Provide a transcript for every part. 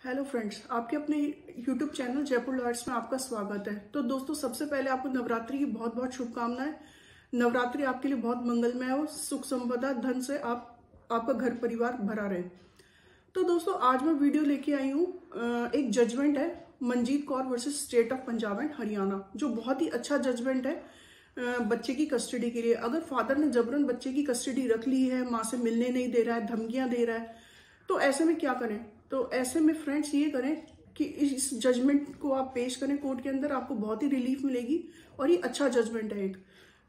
Hello friends, आपके अपने YouTube channel Jaipur lawyers में आपका स्वागत है। तो दोस्तों, सबसे पहले आपको नवरात्रि की बहुत बहुत शुभकामनाएं। नवरात्रि आपके लिए बहुत मंगलमय हो, सुख संपदा धन से आपका घर परिवार भरा रहे। तो दोस्तों, आज मैं वीडियो लेके आई हूँ। एक जजमेंट है Manjeet Kaur versus state of Punjab and Haryana, जो बहुत ही अच्छा जजमेंट है बच्चे की कस्टडी के लिए। अगर फादर ने जबरन बच्चे की कस्टडी रख ली है, माँ से मिलने नहीं दे रहा है, धमकियां दे रहा है, तो ऐसे में क्या करें? तो ऐसे में फ्रेंड्स ये करें कि इस जजमेंट को आप पेश करें कोर्ट के अंदर, आपको बहुत ही रिलीफ मिलेगी और ये अच्छा जजमेंट है एक।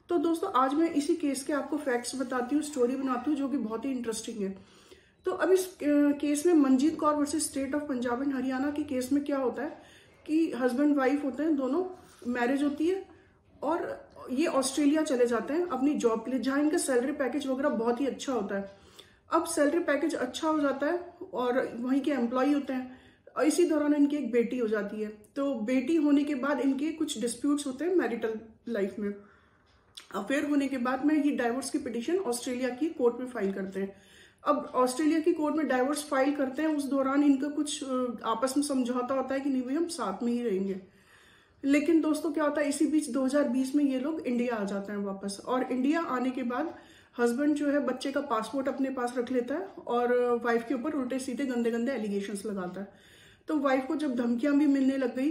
तो दोस्तों, आज मैं इसी केस के आपको फैक्ट्स बताती हूँ, स्टोरी बनाती हूँ, जो कि बहुत ही इंटरेस्टिंग है। तो अब इस केस में Manjeet Kaur versus state of Punjab and Haryana के केस में क्या होता है कि हस्बैंड वाइफ होते हैं, दोनों मैरिज होती है और ये ऑस्ट्रेलिया चले जाते हैं अपनी जॉब के लिए, जहाँ इनका सैलरी पैकेज वगैरह बहुत ही अच्छा होता है। अब सैलरी पैकेज अच्छा हो जाता है और वहीं के एम्प्लॉय होते हैं, और इसी दौरान इनकी एक बेटी हो जाती है। तो बेटी होने के बाद इनके कुछ डिस्प्यूट्स होते हैं मैरिटल लाइफ में। अफेयर होने के बाद में ये डाइवोर्स की पिटीशन ऑस्ट्रेलिया की कोर्ट में फाइल करते हैं। अब ऑस्ट्रेलिया की कोर्ट में डाइवोर्स फाइल करते हैं, उस दौरान इनका कुछ आपस में समझौता होता है कि नहीं भाई हम साथ में ही रहेंगे। लेकिन दोस्तों, क्या होता है, इसी बीच 2020 में ये लोग इंडिया आ जाते हैं वापस। और इंडिया आने के बाद हस्बैंड जो है बच्चे का पासपोर्ट अपने पास रख लेता है और वाइफ के ऊपर उल्टे सीधे गंदे गंदे एलिगेशंस लगाता है। तो वाइफ को जब धमकियां भी मिलने लग गई,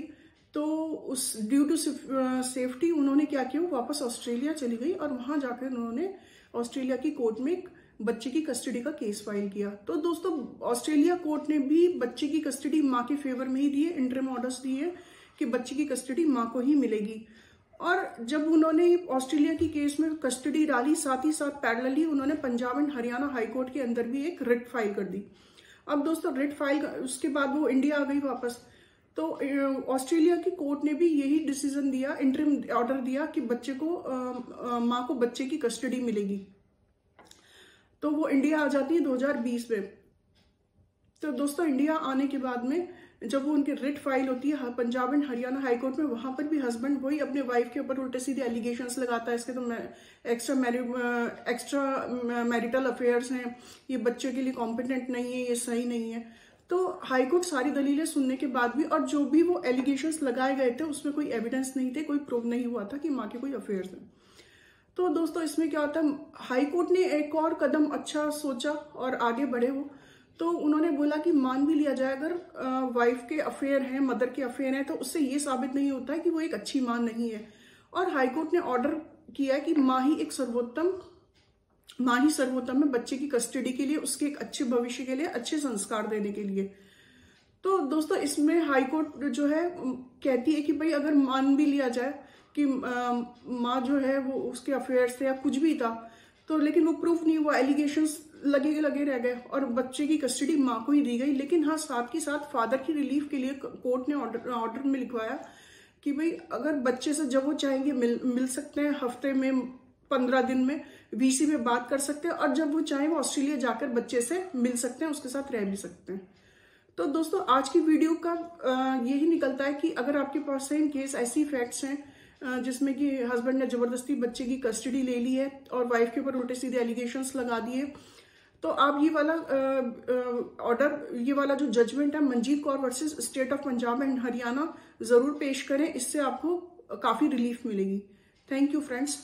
तो उस ड्यू टू सेफ्टी उन्होंने क्या किया, वापस ऑस्ट्रेलिया चली गई और वहां जाकर उन्होंने ऑस्ट्रेलिया की कोर्ट में एक बच्चे की कस्टडी का केस फाइल किया। तो दोस्तों, ऑस्ट्रेलिया कोर्ट ने भी बच्चे की कस्टडी माँ के फेवर में ही दी है, इंटरिम ऑर्डर्स दिए कि बच्चे की कस्टडी माँ को ही मिलेगी। और जब उन्होंने ऑस्ट्रेलिया की केस में कस्टडी डाली, साथ ही साथ पैरेलली उन्होंने Punjab and Haryana high court के अंदर भी एक रिट फाइल कर दी। अब दोस्तों, रिट फाइल उसके बाद वो इंडिया आ गई वापस। तो ऑस्ट्रेलिया की कोर्ट ने भी यही डिसीजन दिया, इंटरिम ऑर्डर दिया कि बच्चे को माँ को बच्चे की कस्टडी मिलेगी। तो वो इंडिया आ जाती है 2020 में। तो दोस्तों, इंडिया आने के बाद में जब वो उनकी रिट फाइल होती है Punjab and Haryana high court में, वहां पर भी हस्बैंड वही अपने वाइफ के ऊपर उल्टे सीधे एलिगेशंस लगाता है। इसके तो एक्स्ट्रा मैरिटल अफेयर्स हैं, ये बच्चे के लिए कॉम्पिटेंट नहीं है, ये सही नहीं है। तो हाई कोर्ट सारी दलीलें सुनने के बाद भी, और जो भी वो एलिगेशंस लगाए गए थे उसमें कोई एविडेंस नहीं थे, कोई प्रूव नहीं हुआ था कि माँ के कोई अफेयर्स हैं। तो दोस्तों, इसमें क्या होता है, हाई कोर्ट ने एक और कदम अच्छा सोचा और आगे बढ़े वो। तो उन्होंने बोला कि मान भी लिया जाए अगर वाइफ के अफेयर हैं, मदर के अफेयर हैं, तो उससे ये साबित नहीं होता है कि वो एक अच्छी मां नहीं है। और हाई कोर्ट ने ऑर्डर किया है कि मां ही सर्वोत्तम है बच्चे की कस्टडी के लिए, उसके एक अच्छे भविष्य के लिए, अच्छे संस्कार देने के लिए। तो दोस्तों, इसमें हाई कोर्ट जो है कहती है कि भाई अगर मान भी लिया जाए कि माँ जो है वो उसके अफेयर्स थे या कुछ भी था, तो लेकिन वो प्रूफ नहीं हुआ, एलिगेशंस लगे रह गए और बच्चे की कस्टडी माँ को ही दी गई। लेकिन हाँ, साथ ही साथ फादर की रिलीफ के लिए कोर्ट ने ऑर्डर में लिखवाया कि भाई अगर बच्चे से जब वो चाहेंगे मिल सकते हैं, हफ्ते में 15 दिन में वीसी में बात कर सकते हैं, और जब वो चाहें वो ऑस्ट्रेलिया जाकर बच्चे से मिल सकते हैं, उसके साथ रह भी सकते हैं। तो दोस्तों, आज की वीडियो का यही निकलता है कि अगर आपके पास सेम केस ऐसी फैक्ट्स हैं जिसमें कि हस्बैंड ने जबरदस्ती बच्चे की कस्टडी ले ली है और वाइफ के ऊपर उल्टे सीधे एलिगेशंस लगा दिए, तो आप ये वाला जो जजमेंट है Manjeet Kaur versus state of Punjab and Haryana जरूर पेश करें। इससे आपको काफी रिलीफ मिलेगी। Thank you friends.